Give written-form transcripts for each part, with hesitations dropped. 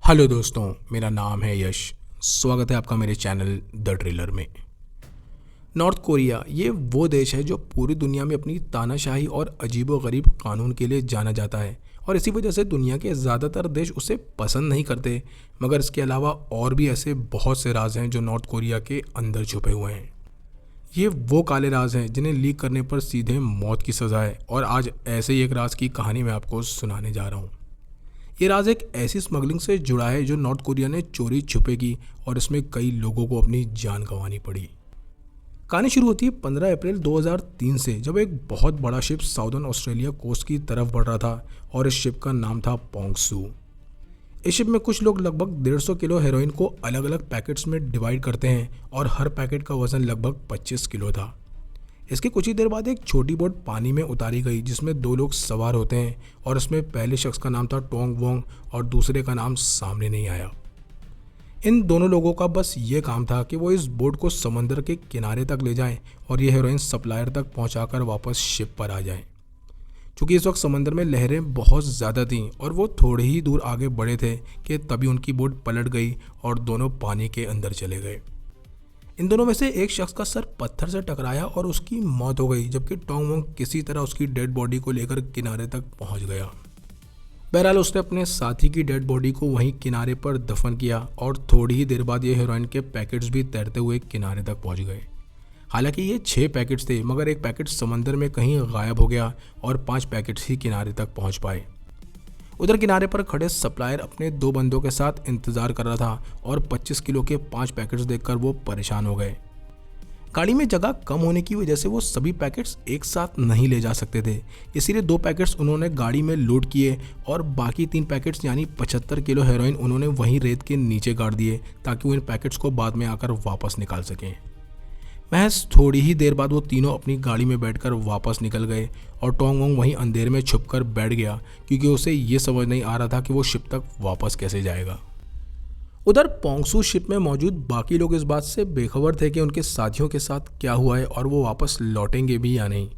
Hello दोस्तों, मेरा नाम है यश। स्वागत है आपका मेरे चैनल द ट्रेलर में। नॉर्थ कोरिया ये वो देश है जो पूरी दुनिया में अपनी तानाशाही और अजीबोगरीब कानून के लिए जाना जाता है और इसी वजह से दुनिया के ज़्यादातर देश उसे पसंद नहीं करते। मगर इसके अलावा और भी ऐसे बहुत से राज हैं जो नॉर्थ कोरिया के अंदर छुपे हुए हैं। ये वो काले राज हैं जिन्हें लीक करने पर सीधे मौत की सज़ा है और आज ऐसे ही एक राज की कहानी मैं आपको सुनाने जा रहा हूँ। ये राज एक ऐसी स्मगलिंग से जुड़ा है जो नॉर्थ कोरिया ने चोरी छुपे की और इसमें कई लोगों को अपनी जान गंवानी पड़ी। कहानी शुरू होती है 15 अप्रैल 2003 से, जब एक बहुत बड़ा शिप साउदर्न ऑस्ट्रेलिया कोस्ट की तरफ बढ़ रहा था और इस शिप का नाम था पोंगसू। इस शिप में कुछ लोग लगभग 150 किलो हेरोइन को अलग अलग पैकेट्स में डिवाइड करते हैं और हर पैकेट का वजन लगभग 25 किलो था। इसके कुछ ही देर बाद एक छोटी बोट पानी में उतारी गई जिसमें दो लोग सवार होते हैं और उसमें पहले शख्स का नाम था टोंग वोंग और दूसरे का नाम सामने नहीं आया। इन दोनों लोगों का बस ये काम था कि वो इस बोट को समंदर के किनारे तक ले जाएं और ये हेरोइन सप्लायर तक पहुंचाकर वापस शिप पर आ जाएं। चूँकि इस वक्त समंदर में लहरें बहुत ज़्यादा थीं और वो थोड़े ही दूर आगे बढ़े थे कि तभी उनकी बोट पलट गई और दोनों पानी के अंदर चले गए। इन दोनों में से एक शख्स का सर पत्थर से टकराया और उसकी मौत हो गई, जबकि टोंग वोंग किसी तरह उसकी डेड बॉडी को लेकर किनारे तक पहुंच गया। बहरहाल उसने अपने साथी की डेड बॉडी को वहीं किनारे पर दफन किया और थोड़ी ही देर बाद ये हेरोइन के पैकेट्स भी तैरते हुए किनारे तक पहुंच गए। हालांकि ये 6 पैकेट्स थे, मगर एक पैकेट समंदर में कहीं गायब हो गया और 5 पैकेट्स ही किनारे तक पहुँच पाए। उधर किनारे पर खड़े सप्लायर अपने 2 बंदों के साथ इंतजार कर रहा था और 25 किलो के 5 पैकेट्स देखकर वो परेशान हो गए। गाड़ी में जगह कम होने की वजह से वो सभी पैकेट्स एक साथ नहीं ले जा सकते थे, इसीलिए 2 पैकेट्स उन्होंने गाड़ी में लोड किए और बाकी 3 पैकेट्स यानी 75 किलो हेरोइन उन्होंने वहीं रेत के नीचे गाड़ दिए ताकि वो इन पैकेट्स को बाद में आकर वापस निकाल सकें। महज थोड़ी ही देर बाद वो तीनों अपनी गाड़ी में बैठकर वापस निकल गए और टोंग वोंग वहीं अंधेरे में छुपकर बैठ गया क्योंकि उसे ये समझ नहीं आ रहा था कि वो शिप तक वापस कैसे जाएगा। उधर पोंगसू शिप में मौजूद बाकी लोग इस बात से बेखबर थे कि उनके साथियों के साथ क्या हुआ है और वो वापस लौटेंगे भी या नहीं।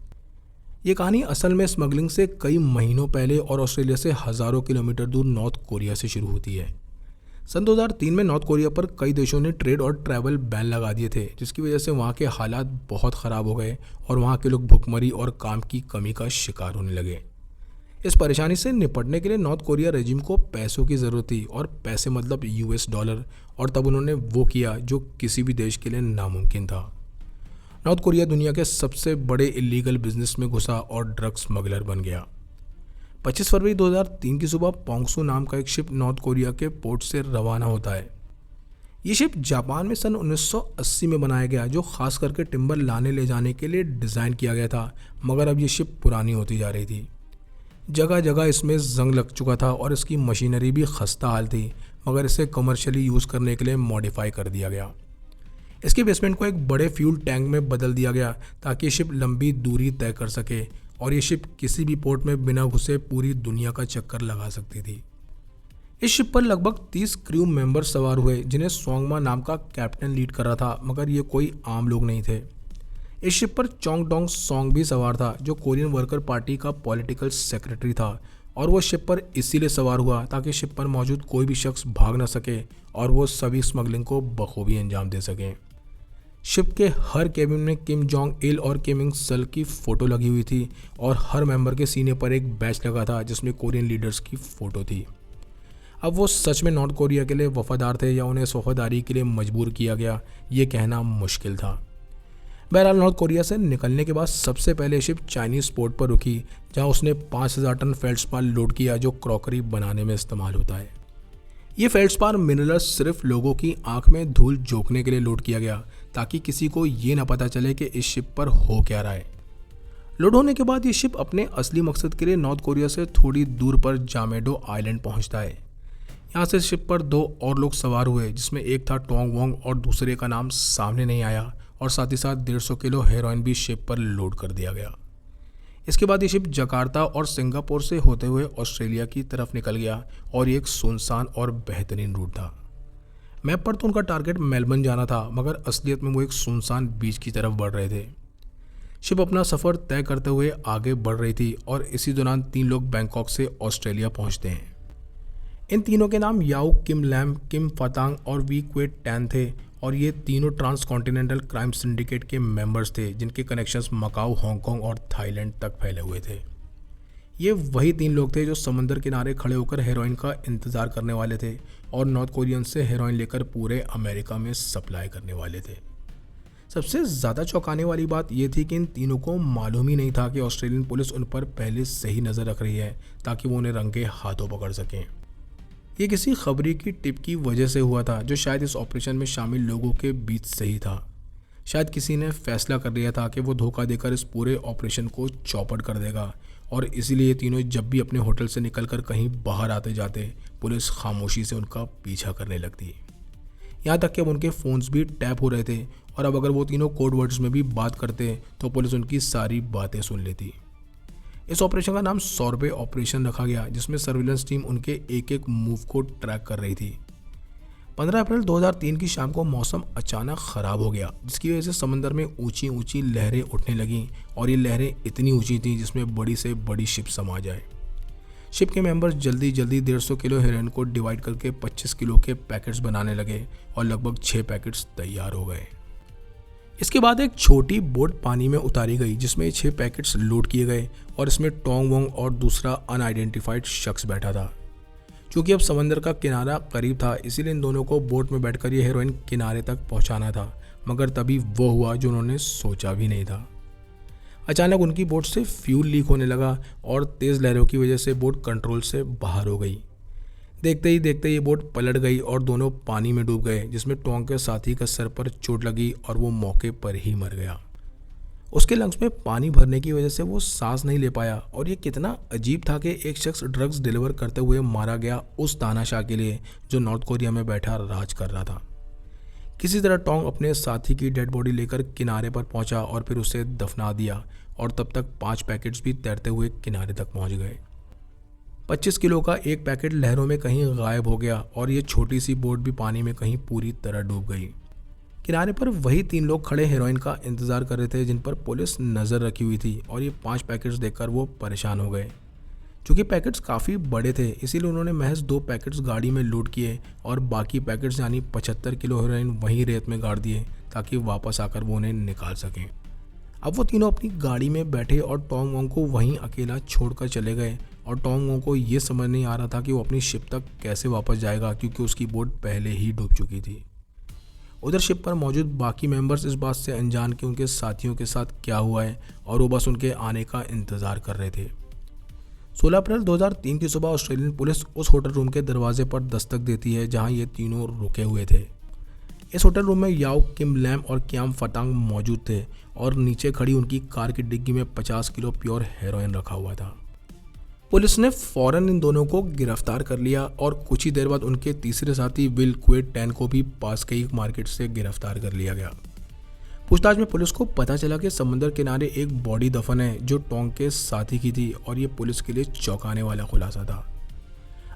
ये कहानी असल में स्मगलिंग से कई महीनों पहले और ऑस्ट्रेलिया से हज़ारों किलोमीटर दूर नॉर्थ कोरिया से शुरू होती है। सन 2003 में नॉर्थ कोरिया पर कई देशों ने ट्रेड और ट्रैवल बैन लगा दिए थे, जिसकी वजह से वहाँ के हालात बहुत ख़राब हो गए और वहाँ के लोग भुखमरी और काम की कमी का शिकार होने लगे। इस परेशानी से निपटने के लिए नॉर्थ कोरिया रेजिम को पैसों की ज़रूरत थी और पैसे मतलब US डॉलर, और तब उन्होंने वो किया जो किसी भी देश के लिए नामुमकिन था। नॉर्थ कोरिया दुनिया के सबसे बड़े इलीगल बिजनेस में घुसा और ड्रग स्मगलर बन गया। 25 फरवरी 2003 की सुबह पोंगसू नाम का एक शिप नॉर्थ कोरिया के पोर्ट से रवाना होता है। ये शिप जापान में सन 1980 में बनाया गया, जो खास करके टिम्बर लाने ले जाने के लिए डिज़ाइन किया गया था, मगर अब ये शिप पुरानी होती जा रही थी। जगह जगह इसमें जंग लग चुका था और इसकी मशीनरी भी खस्ता हाल थी, मगर इसे कमर्शियली यूज़ करने के लिए मॉडिफाई कर दिया गया। इसके बेसमेंट को एक बड़े फ्यूल टैंक में बदल दिया गया ताकि शिप लंबी दूरी तय कर सके और ये शिप किसी भी पोर्ट में बिना घुसे पूरी दुनिया का चक्कर लगा सकती थी। इस शिप पर लगभग 30 क्रू मेंबर सवार हुए, जिन्हें सोंगमा नाम का कैप्टन लीड कर रहा था, मगर ये कोई आम लोग नहीं थे। इस शिप पर चोंग डोंग सोंग भी सवार था, जो कोरियन वर्कर पार्टी का पॉलिटिकल सेक्रेटरी था, और वो शिप पर इसीलिए सवार हुआ ताकि शिप पर मौजूद कोई भी शख्स भाग न सके और वो सभी स्मगलिंग को बखूबी अंजाम दे सकें। शिप के हर केबिन में किम जोंग इल और किम इंग सल की फ़ोटो लगी हुई थी और हर मेंबर के सीने पर एक बैच लगा था जिसमें कोरियन लीडर्स की फ़ोटो थी। अब वो सच में नॉर्थ कोरिया के लिए वफादार थे या उन्हें इस वफादारी के लिए मजबूर किया गया, ये कहना मुश्किल था। बहरहाल नॉर्थ कोरिया से निकलने के बाद सबसे पहले शिप चाइनीज़ पोर्ट पर रुकी, जहां उसने 5000 टन फेल्ड्स्पार लोड किया, जो क्रॉकरी बनाने में इस्तेमाल होता है। ये फेल्ड्स्पार मिनरल्स सिर्फ लोगों की आंख में धूल झोंकने के लिए लोड किया गया ताकि किसी को ये ना पता चले कि इस शिप पर हो क्या रहा है। लोड होने के बाद ये शिप अपने असली मकसद के लिए नॉर्थ कोरिया से थोड़ी दूर पर जामेडो आइलैंड पहुंचता है। यहाँ से शिप पर 2 और लोग सवार हुए, जिसमें एक था टोंग वोंग और दूसरे का नाम सामने नहीं आया, और साथ ही साथ 150 किलो हेरोइन भी शिप पर लोड कर दिया गया। इसके बाद ये शिप जकार्ता और सिंगापुर से होते हुए ऑस्ट्रेलिया की तरफ निकल गया और ये एक सुनसान और बेहतरीन रूट था। मैप पर तो उनका टारगेट मेलबर्न जाना था, मगर असलियत में वो एक सुनसान बीच की तरफ बढ़ रहे थे। शिप अपना सफ़र तय करते हुए आगे बढ़ रही थी और इसी दौरान 3 लोग बैंकॉक से ऑस्ट्रेलिया पहुंचते हैं। इन तीनों के नाम याओ किम लैम, किम फतांग और वी क्वेट टैन थे और ये तीनों ट्रांस कॉन्टिनेंटल क्राइम सिंडिकेट के मेंबर्स थे जिनके कनेक्शंस मकाऊ, हांगकांग और थाईलैंड तक फैले हुए थे। ये वही 3 लोग थे जो समंदर किनारे खड़े होकर हेरोइन का इंतज़ार करने वाले थे और नॉर्थ कोरियन से हेरोइन लेकर पूरे अमेरिका में सप्लाई करने वाले थे। सबसे ज़्यादा चौंकाने वाली बात यह थी कि इन तीनों को मालूम ही नहीं था कि ऑस्ट्रेलियन पुलिस उन पर पहले से ही नज़र रख रही है ताकि वो उन्हें रंगे हाथों पकड़ सकें। ये किसी खबरी की टिप की वजह से हुआ था जो शायद इस ऑपरेशन में शामिल लोगों के बीच से ही था। शायद किसी ने फैसला कर लिया था कि वो धोखा देकर इस पूरे ऑपरेशन को चौपट कर देगा और इसीलिए तीनों जब भी अपने होटल से निकलकर कहीं बाहर आते जाते पुलिस खामोशी से उनका पीछा करने लगती। यहाँ तक कि अब उनके फ़ोन्स भी टैप हो रहे थे और अब अगर वो तीनों कोड वर्ड्स में भी बात करते तो पुलिस उनकी सारी बातें सुन लेती। इस ऑपरेशन का नाम सॉर्बे ऑपरेशन रखा गया जिसमें सर्विलेंस टीम उनके एक एक मूव को ट्रैक कर रही थी। 15 अप्रैल 2003 की शाम को मौसम अचानक ख़राब हो गया जिसकी वजह से समंदर में ऊंची ऊंची लहरें उठने लगीं और ये लहरें इतनी ऊंची थीं जिसमें बड़ी से बड़ी शिप समा जाए। शिप के मेंबर्स जल्दी जल्दी 150 किलो हेरोइन को डिवाइड करके 25 किलो के पैकेट्स बनाने लगे और लगभग 6 पैकेट्स तैयार हो गए। इसके बाद एक छोटी बोट पानी में उतारी गई जिसमें 6 पैकेट्स लोड किए गए और इसमें टोंग वोंग और दूसरा अनआइडेंटिफाइड शख्स बैठा था। क्योंकि अब समंदर का किनारा करीब था इसीलिए इन दोनों को बोट में बैठकर ये हेरोइन किनारे तक पहुंचाना था, मगर तभी वो हुआ जो उन्होंने सोचा भी नहीं था। अचानक उनकी बोट से फ्यूल लीक होने लगा और तेज़ लहरों की वजह से बोट कंट्रोल से बाहर हो गई। देखते ही देखते ये बोट पलट गई और दोनों पानी में डूब गए जिसमें टोंग के साथी का सर पर चोट लगी और वो मौके पर ही मर गया। उसके लंग्स में पानी भरने की वजह से वो सांस नहीं ले पाया और ये कितना अजीब था कि एक शख्स ड्रग्स डिलीवर करते हुए मारा गया उस तानाशाह के लिए जो नॉर्थ कोरिया में बैठा राज कर रहा था। किसी तरह टोंग अपने साथी की डेड बॉडी लेकर किनारे पर पहुंचा और फिर उसे दफना दिया और तब तक 5 पैकेट्स भी तैरते हुए किनारे तक पहुंच गए। 25 किलो का एक पैकेट लहरों में कहीं गायब हो गया और ये छोटी सी बोट भी पानी में कहीं पूरी तरह डूब गई। किनारे पर वही 3 लोग खड़े हेरोइन का इंतजार कर रहे थे जिन पर पुलिस नज़र रखी हुई थी और ये 5 पैकेट्स देखकर वो परेशान हो गए। चूँकि पैकेट्स काफ़ी बड़े थे इसीलिए उन्होंने महज 2 पैकेट्स गाड़ी में लोड किए और बाकी पैकेट्स यानी 75 किलो हेरोइन वहीं रेत में गाड़ दिए ताकि वापस आकर वो उन्हें निकाल सकें। अब वो तीनों अपनी गाड़ी में बैठे और टोंग वोंग को वहीं अकेला छोड़कर चले गए और टोंग वोंग को ये समझ नहीं आ रहा था कि वो अपनी शिप तक कैसे वापस जाएगा क्योंकि उसकी बोट पहले ही डूब चुकी थी। उधर शिप पर मौजूद बाकी मेंबर्स इस बात से अनजान कि उनके साथियों के साथ क्या हुआ है और वो बस उनके आने का इंतज़ार कर रहे थे। 16 अप्रैल 2003 की सुबह ऑस्ट्रेलियन पुलिस उस होटल रूम के दरवाजे पर दस्तक देती है जहां ये तीनों रुके हुए थे। इस होटल रूम में याओ किम लैम और क्याम फतांग मौजूद थे और नीचे खड़ी उनकी कार की डिग्गी में 50 किलो प्योर हेरोइन रखा हुआ था। पुलिस ने फौरन इन दोनों को गिरफ्तार कर लिया और कुछ ही देर बाद उनके तीसरे साथी विल क्वेट टैन को भी पास के एक मार्केट से गिरफ्तार कर लिया गया। पूछताछ में पुलिस को पता चला कि समंदर किनारे एक बॉडी दफन है जो टोंग के साथी की थी और ये पुलिस के लिए चौंकाने वाला खुलासा था।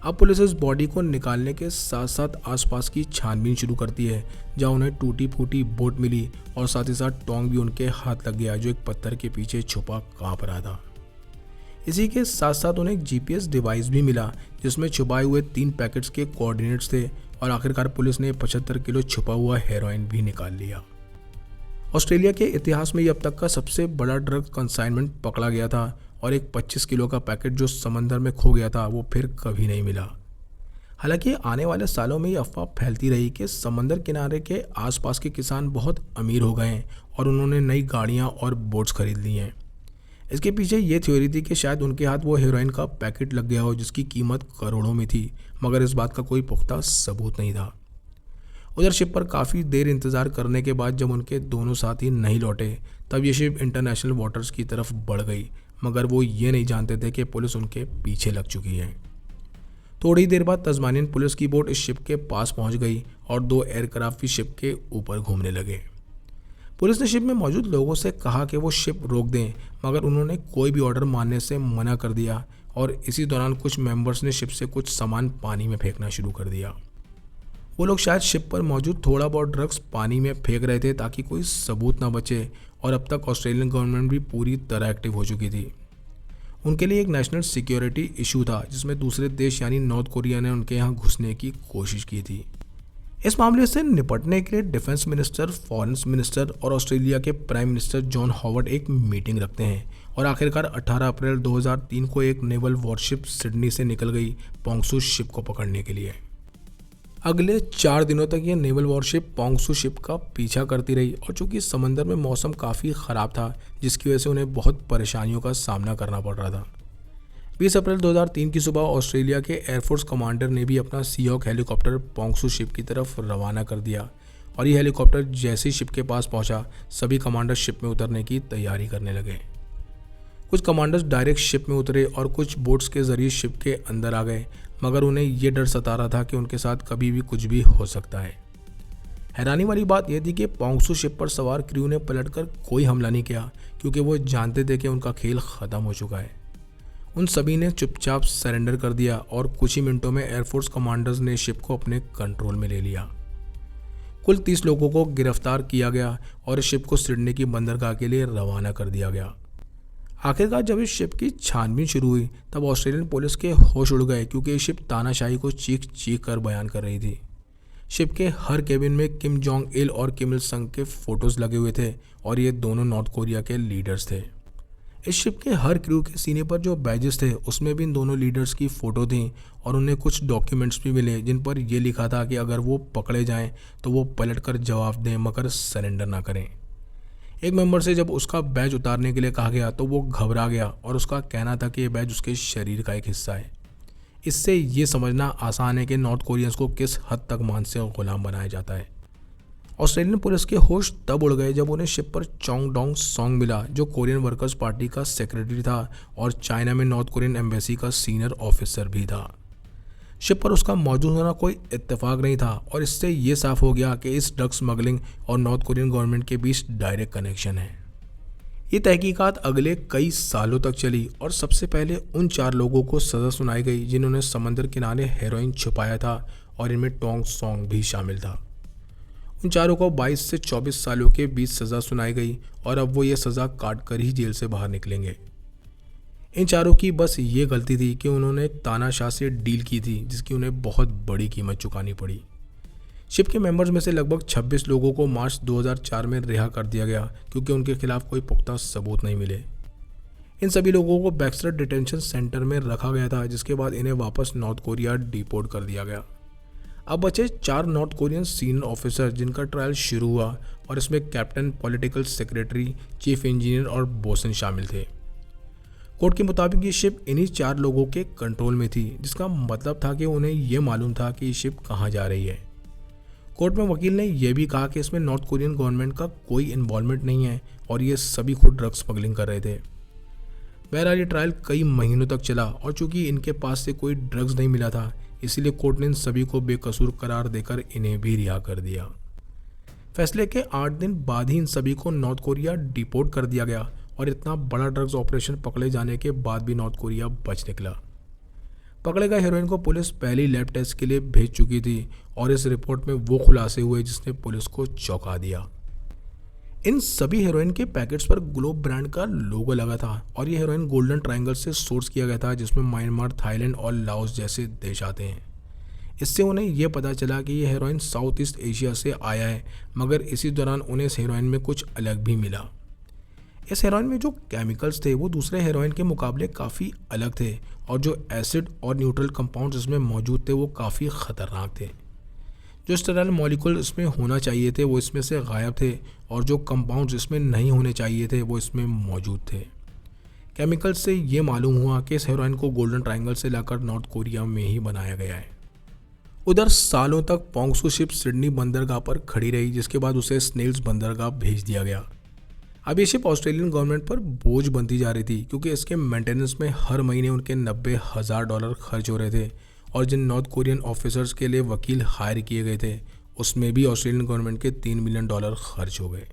अब पुलिस इस बॉडी को निकालने के साथ साथ आसपास की छानबीन शुरू करती है जहां उन्हें टूटी फूटी बोट मिली और साथ ही साथ टोंग भी उनके हाथ लग गया जो एक पत्थर के पीछे छुपा कांप रहा था। इसी के साथ साथ उन्हें एक जीपीएस डिवाइस भी मिला जिसमें छुपाए हुए 3 पैकेट्स के कोऑर्डिनेट्स थे और आखिरकार पुलिस ने 75 किलो छुपा हुआ हेरोइन भी निकाल लिया। ऑस्ट्रेलिया के इतिहास में ये अब तक का सबसे बड़ा ड्रग कंसाइनमेंट पकड़ा गया था और एक 25 किलो का पैकेट जो समंदर में खो गया था वो फिर कभी नहीं मिला। हालांकि आने वाले सालों में ये अफवाह फैलती रही कि समंदर किनारे के आसपास के किसान बहुत अमीर हो गए हैं और उन्होंने नई गाड़ियां और बोट्स खरीद ली हैं। इसके पीछे ये थ्योरी थी कि शायद उनके हाथ वो हेरोइन का पैकेट लग गया हो जिसकी कीमत करोड़ों में थी, मगर इस बात का कोई पुख्ता सबूत नहीं था। उधर शिप पर काफ़ी देर इंतज़ार करने के बाद जब उनके दोनों साथी नहीं लौटे तब ये शिप इंटरनेशनल वाटर्स की तरफ बढ़ गई, मगर वो ये नहीं जानते थे कि पुलिस उनके पीछे लग चुकी है। थोड़ी देर बाद तस्मानियन पुलिस की बोट इस शिप के पास पहुंच गई और 2 एयरक्राफ्ट भी शिप के ऊपर घूमने लगे। पुलिस ने शिप में मौजूद लोगों से कहा कि वो शिप रोक दें, मगर उन्होंने कोई भी ऑर्डर मानने से मना कर दिया और इसी दौरान कुछ मेंबर्स ने शिप से कुछ सामान पानी में फेंकना शुरू कर दिया। वो लोग शायद शिप पर मौजूद थोड़ा बहुत ड्रग्स पानी में फेंक रहे थे ताकि कोई सबूत ना बचे और अब तक ऑस्ट्रेलियन गवर्नमेंट भी पूरी तरह एक्टिव हो चुकी थी। उनके लिए एक नेशनल सिक्योरिटी इशू था जिसमें दूसरे देश यानी नॉर्थ कोरिया ने उनके यहाँ घुसने की कोशिश की थी। इस मामले से निपटने के लिए डिफेंस मिनिस्टर, फॉरेन मिनिस्टर और ऑस्ट्रेलिया के प्राइम मिनिस्टर जॉन हॉवर्ड एक मीटिंग रखते हैं और आखिरकार 18 अप्रैल 2003 को एक नेवल वॉरशिप सिडनी से निकल गई पोंगसू शिप को पकड़ने के लिए। अगले 4 दिनों तक ये नेवल वॉरशिप पोंगसू शिप का पीछा करती रही और चूंकि समंदर में मौसम काफ़ी ख़राब था जिसकी वजह से उन्हें बहुत परेशानियों का सामना करना पड़ रहा था। 20 अप्रैल 2003 की सुबह ऑस्ट्रेलिया के एयरफोर्स कमांडर ने भी अपना सीहॉक हेलीकॉप्टर पोंगसू शिप की तरफ रवाना कर दिया और ये हेलीकॉप्टर जैसे ही शिप के पास पहुंचा सभी कमांडर शिप में उतरने की तैयारी करने लगे। कुछ कमांडर्स डायरेक्ट शिप में उतरे और कुछ बोट्स के जरिए शिप के अंदर आ गए, मगर उन्हें ये डर सता रहा था कि उनके साथ कभी भी कुछ भी हो सकता है। हैरानी वाली बात यह थी कि पोंगसू शिप पर सवार क्रू ने पलटकर कोई हमला नहीं किया क्योंकि वो जानते थे कि उनका खेल ख़त्म हो चुका है। उन सभी ने चुपचाप सरेंडर कर दिया और कुछ ही मिनटों में एयरफोर्स कमांडर्स ने शिप को अपने कंट्रोल में ले लिया। कुल 30 लोगों को गिरफ्तार किया गया और इस शिप को सिडनी की बंदरगाह के लिए रवाना कर दिया गया। आखिरकार जब इस शिप की छानबीन शुरू हुई तब ऑस्ट्रेलियन पुलिस के होश उड़ गए क्योंकि ये शिप तानाशाही को चीख चीख कर बयान कर रही थी। शिप के हर केबिन में किम जोंग इल और किम इल संग के फोटोज़ लगे हुए थे और ये दोनों नॉर्थ कोरिया के लीडर्स थे। इस शिप के हर क्रू के सीने पर जो बैजेस थे उसमें भी इन दोनों लीडर्स की फ़ोटो थी और उन्हें कुछ डॉक्यूमेंट्स भी मिले जिन पर यह लिखा था कि अगर वो पकड़े जाएं तो वो पलट कर जवाब दें मगर सरेंडर ना करें। एक मेंबर से जब उसका बैज उतारने के लिए कहा गया तो वो घबरा गया और उसका कहना था कि यह बैज उसके शरीर का एक हिस्सा है। इससे ये समझना आसान है कि नॉर्थ कोरियंस को किस हद तक मानसिक गुलाम बनाया जाता है। ऑस्ट्रेलियन पुलिस के होश तब उड़ गए जब उन्हें शिप पर चोंग डोंग सोंग मिला जो कोरियन वर्कर्स पार्टी का सेक्रेटरी था और चाइना में नॉर्थ कोरियन एम्बेसी का सीनियर ऑफिसर भी था। शिप पर उसका मौजूद होना कोई इत्तेफाक नहीं था और इससे ये साफ हो गया कि इस ड्रग स्मगलिंग और नॉर्थ कोरियन गवर्नमेंट के बीच डायरेक्ट कनेक्शन है। ये तहकीकात अगले कई सालों तक चली और सबसे पहले उन 4 लोगों को सज़ा सुनाई गई जिन्होंने समंदर किनारे हेरोइन छुपाया था और इनमें टोंग सोंग भी शामिल था। उन चारों को 22 से 24 सालों के बीच सज़ा सुनाई गई और अब वो ये सज़ा काट कर ही जेल से बाहर निकलेंगे। इन चारों की बस ये गलती थी कि उन्होंने एक तानाशाह से डील की थी जिसकी उन्हें बहुत बड़ी कीमत चुकानी पड़ी। शिप के मेंबर्स में से लगभग 26 लोगों को मार्च 2004 में रिहा कर दिया गया क्योंकि उनके खिलाफ कोई पुख्ता सबूत नहीं मिले। इन सभी लोगों को बैक्स्टर डिटेंशन सेंटर में रखा गया था जिसके बाद इन्हें वापस नॉर्थ कोरिया डिपोर्ट कर दिया गया। अब बचे 4 नॉर्थ कोरियन सीनियर ऑफिसर जिनका ट्रायल शुरू हुआ और इसमें captain, political secretary, chief engineer और बोसन शामिल थे। कोर्ट के मुताबिक ये शिप इन्हीं 4 लोगों के कंट्रोल में थी जिसका मतलब था कि उन्हें यह मालूम था कि ये शिप कहाँ जा रही है। कोर्ट में वकील ने यह भी कहा कि इसमें नॉर्थ कोरियन गवर्नमेंट का कोई इन्वॉल्वमेंट नहीं है और ये सभी खुद ड्रग स्मगलिंग कर रहे थे। बहरहाल ये ट्रायल कई महीनों तक चला और चूंकि इनके पास से कोई ड्रग्स नहीं मिला था इसीलिए कोर्ट ने इन सभी को बेकसूर करार देकर इन्हें भी रिहा कर दिया। फैसले के 8 दिन बाद ही इन सभी को नॉर्थ कोरिया डिपोर्ट कर दिया गया और इतना बड़ा ड्रग्स ऑपरेशन पकड़े जाने के बाद भी नॉर्थ कोरिया बच निकला। पकड़े गए हेरोइन को पुलिस पहली लैब टेस्ट के लिए भेज चुकी थी और इस रिपोर्ट में वो खुलासे हुए जिसने पुलिस को चौंका दिया। इन सभी हेरोइन के पैकेट्स पर ग्लोब ब्रांड का लोगो लगा था और ये हेरोइन गोल्डन ट्रायंगल से सोर्स किया गया था जिसमें म्यांमार, थाईलैंड और लाओस जैसे देश आते हैं। इससे उन्हें यह पता चला कि ये हेरोइन साउथ ईस्ट एशिया से आया है, मगर इसी दौरान उन्हें इस हेरोइन में कुछ अलग भी मिला। इस हेरोइन में जो केमिकल्स थे वो दूसरे हेरोइन के मुकाबले काफ़ी अलग थे और जो एसिड और न्यूट्रल कंपाउंड्स इसमें मौजूद थे वो काफ़ी ख़तरनाक थे। जो स्टेराइल मॉलिक्यूल इसमें होना चाहिए थे वो इसमें से गायब थे और जो कंपाउंड्स इसमें नहीं होने चाहिए थे वो इसमें मौजूद थे। केमिकल से ये मालूम हुआ कि इस हेरोइन को गोल्डन ट्रायंगल से लाकर नॉर्थ कोरिया में ही बनाया गया है। उधर सालों तक पोंगसू शिप सिडनी बंदरगाह पर खड़ी रही जिसके बाद उसे स्नेल्स बंदरगाह भेज दिया गया। अब ये शिप ऑस्ट्रेलियन गवर्नमेंट पर बोझ बनती जा रही थी क्योंकि इसके मेंटेनेंस में हर महीने उनके $90,000 खर्च हो रहे थे और जिन नॉर्थ कोरियन ऑफिसर्स के लिए वकील हायर किए गए थे उसमें भी ऑस्ट्रेलियन गवर्नमेंट के $3 मिलियन खर्च हो गए।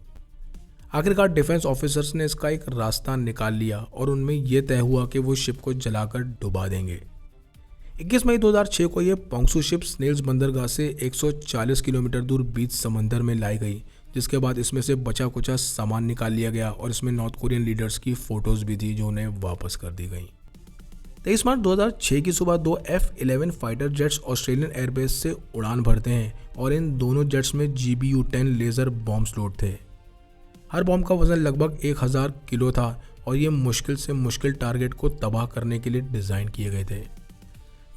आखिरकार डिफेंस ऑफिसर्स ने इसका एक रास्ता निकाल लिया और उनमें यह तय हुआ कि वो शिप को जलाकर डुबा देंगे। 21 मई 2006 को यह पोंगसू शिप स्नेल्स बंदरगाह से 140 किलोमीटर दूर बीच समंदर में लाई गई जिसके बाद इसमें से बचा कुचा सामान निकाल लिया गया और इसमें नॉर्थ कोरियन लीडर्स की फ़ोटोज़ भी थी जो उन्हें वापस कर दी गई। 23 मार्च 2006 की सुबह 2 F-11 fighter jets Australian airbase से उड़ान भरते हैं और इन दोनों जेट्स में GBU-10 लेज़र बॉम्ब्स लोड थे। हर बॉम्ब का वजन लगभग 1000 किलो था और ये मुश्किल से मुश्किल टारगेट को तबाह करने के लिए डिज़ाइन किए गए थे।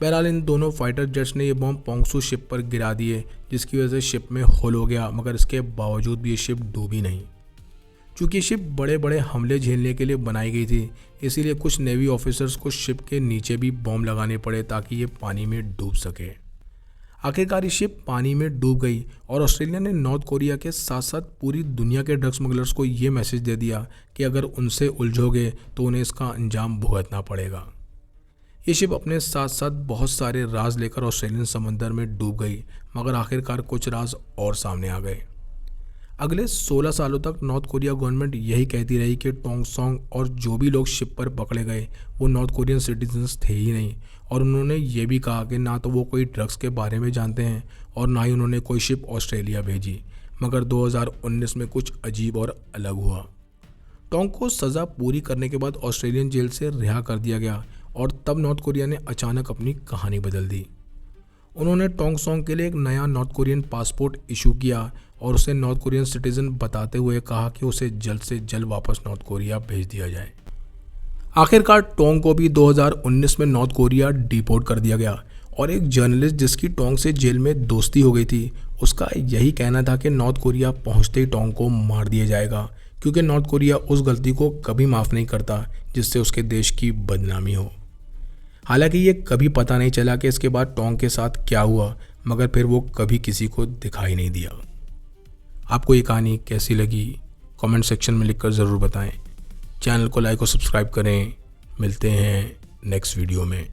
बहरहाल इन दोनों फाइटर जेट्स ने ये बॉम्ब पोंगसू शिप पर गिरा दिए, जिसकी वजह से शिप में होल हो गया, मगर इसके बावजूद भी ये शिप डूबी नहीं। चूँकि ये शिप बड़े बड़े हमले झेलने के लिए बनाई गई थी, इसीलिए कुछ नेवी ऑफिसर्स को शिप के नीचे भी बॉम्ब लगाने पड़े ताकि ये पानी में डूब सके। आखिरकार ये शिप पानी में डूब गई और ऑस्ट्रेलिया ने नॉर्थ कोरिया के साथ साथ पूरी दुनिया के ड्रग स्मगलर्स को ये मैसेज दे दिया कि अगर उनसे उलझोगे तो उन्हें इसका अंजाम भुगतना पड़ेगा। ये शिप अपने साथ साथ बहुत सारे राज लेकर ऑस्ट्रेलियन समंदर में डूब गई, मगर आखिरकार कुछ राज और सामने आ गए। अगले 16 सालों तक नॉर्थ कोरिया गवर्नमेंट यही कहती रही कि टोंगसोंग और जो भी लोग शिप पर पकड़े गए वो नॉर्थ कोरियन सिटीजन्स थे ही नहीं, और उन्होंने ये भी कहा कि ना तो वो कोई ड्रग्स के बारे में जानते हैं और ना ही उन्होंने कोई शिप ऑस्ट्रेलिया भेजी। मगर 2019 में कुछ अजीब और अलग हुआ। टोंग को सज़ा पूरी करने के बाद ऑस्ट्रेलियन जेल से रिहा कर दिया गया और तब नॉर्थ कोरिया ने अचानक अपनी कहानी बदल दी। उन्होंने टोंगसोंग के लिए एक नया नॉर्थ कोरियन पासपोर्ट इशू किया और उसे नॉर्थ कोरियन सिटीजन बताते हुए कहा कि उसे जल्द से जल्द वापस नॉर्थ कोरिया भेज दिया जाए। आखिरकार टोंग को भी 2019 में नॉर्थ कोरिया डिपोर्ट कर दिया गया और एक जर्नलिस्ट जिसकी टोंग से जेल में दोस्ती हो गई थी, उसका यही कहना था कि नॉर्थ कोरिया पहुंचते ही टोंग को मार दिया जाएगा, क्योंकि नॉर्थ कोरिया उस गलती को कभी माफ़ नहीं करता जिससे उसके देश की बदनामी हो। हालांकि ये कभी पता नहीं चला कि इसके बाद टोंग के साथ क्या हुआ, मगर फिर वो कभी किसी को दिखाई नहीं दिया। आपको ये कहानी कैसी लगी कमेंट सेक्शन में लिखकर ज़रूर बताएं। चैनल को लाइक और सब्सक्राइब करें। मिलते हैं नेक्स्ट वीडियो में।